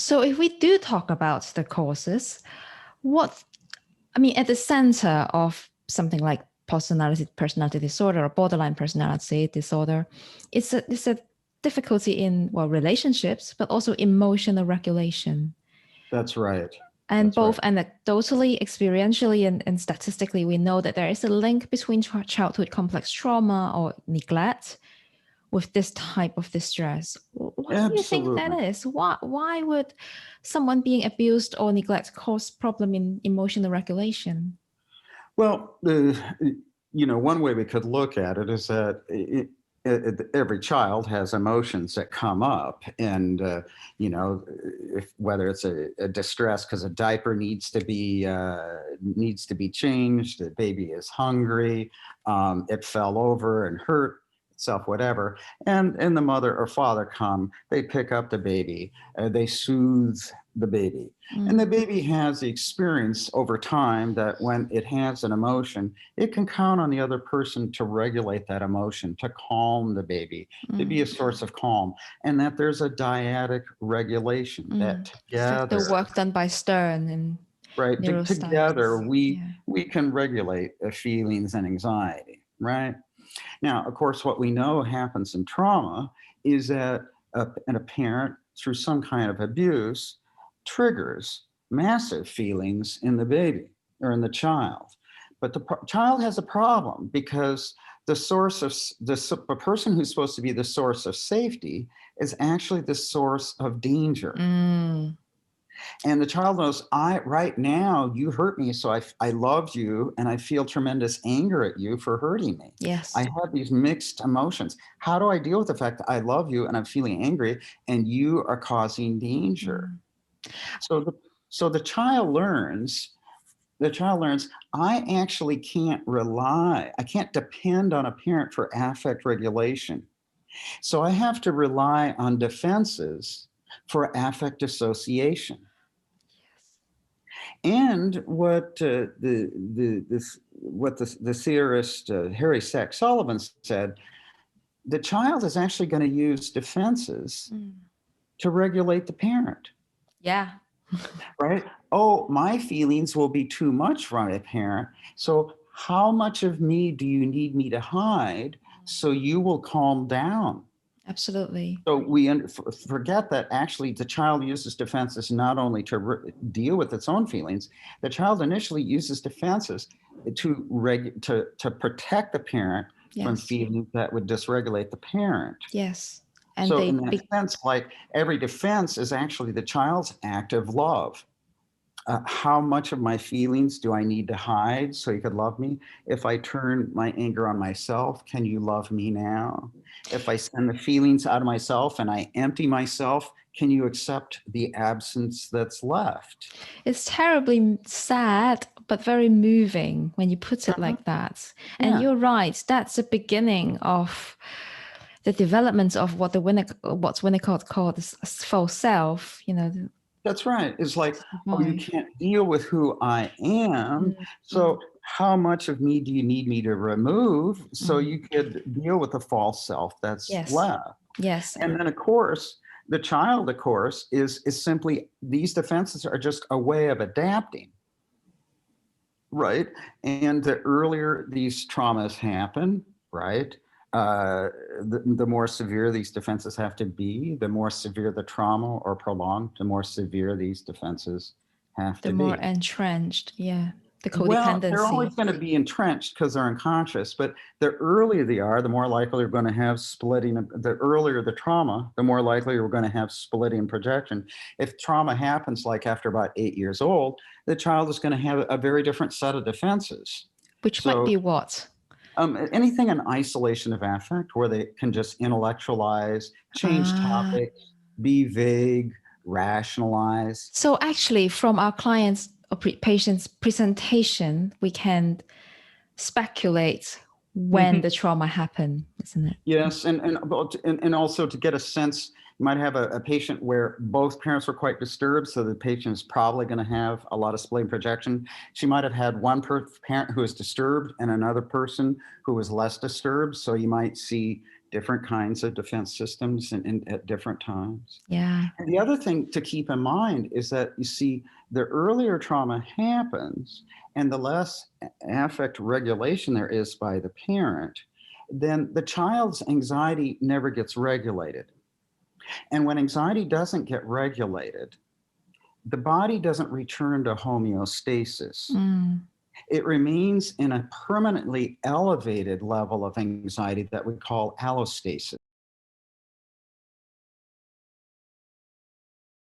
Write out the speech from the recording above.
So if we do talk about the causes, what, I mean, at the center of something like personality disorder or borderline personality disorder, it's a difficulty in, well, relationships, but also emotional regulation. That's right. And That's both right. anecdotally, experientially, and statistically, we know that there is a link between childhood complex trauma or neglect with this type of distress. Why do you think that Absolutely. is? Why would someone being abused or neglect cause problem in emotional regulation? Well, one way we could look at it is that every child has emotions that come up, and whether it's a distress because a diaper needs to be changed, the baby is hungry, it fell over and hurt itself, whatever, and the mother or father come, they pick up the baby, they soothe the baby. And the baby has the experience over time that when it has an emotion, it can count on the other person to regulate that emotion, to calm the baby, to be a source of calm, and that there's a dyadic regulation that It's like the together, work done by Stern and right, together neuroscience. we can regulate feelings and anxiety, right? Now, of course, what we know happens in trauma is that a parent, through some kind of abuse, triggers massive feelings in the baby or in the child. But the child has a problem because the source of the person who's supposed to be the source of safety is actually the source of danger. And the child knows, right now you hurt me, so I love you and I feel tremendous anger at you for hurting me. Yes. I have these mixed emotions. How do I deal with the fact that I love you and I'm feeling angry and you are causing danger? So the child learns, I actually I can't depend on a parent for affect regulation. So I have to rely on defenses for affect dissociation. And what the theorist Harry Sack Sullivan said, the child is actually going to use defenses to regulate the parent. Yeah. Right? Oh, my feelings will be too much for my parent. So how much of me do you need me to hide so you will calm down? Absolutely. So we forget that actually the child uses defenses not only to deal with its own feelings, the child initially uses defenses to protect the parent from feelings that would dysregulate the parent. Yes. And so in that sense, like every defense is actually the child's act of love. How much of my feelings do I need to hide so you could love me? If I turn my anger on myself, can you love me now? If I send the feelings out of myself and I empty myself, can you accept the absence that's left? It's terribly sad, but very moving when you put it like that. And you're right, that's the beginning of the development of what's Winnicott called the false self, That's right. It's like, oh, you can't deal with who I am. So how much of me do you need me to remove so you could deal with the false self that's left? Yes. And then, of course, the child, is simply, these defenses are just a way of adapting. Right. And the earlier these traumas happen, right, the more severe these defenses have to be, the more severe the trauma or prolonged, the more severe these defenses have to be. The more entrenched, the codependency. Well, they're always going to be entrenched because they're unconscious, but the earlier they are, the more likely you're going to have splitting. The earlier the trauma, the more likely you're going to have splitting and projection. If trauma happens like after about 8 years old, the child is going to have a very different set of defenses. Which might be what? Anything in isolation of affect, where they can just intellectualize, change topics, be vague, rationalize. So actually, from our clients' or patient's presentation, we can speculate when the trauma happened, isn't it? Yes, and also to get a sense, you might have a patient where both parents were quite disturbed, so the patient is probably going to have a lot of splitting projection. She might have had one parent who was disturbed and another person who was less disturbed, so you might see different kinds of defense systems and at different times. Yeah. And the other thing to keep in mind is that you see the earlier trauma happens and the less affect regulation there is by the parent, then the child's anxiety never gets regulated. And when anxiety doesn't get regulated, the body doesn't return to homeostasis. It remains in a permanently elevated level of anxiety that we call allostasis.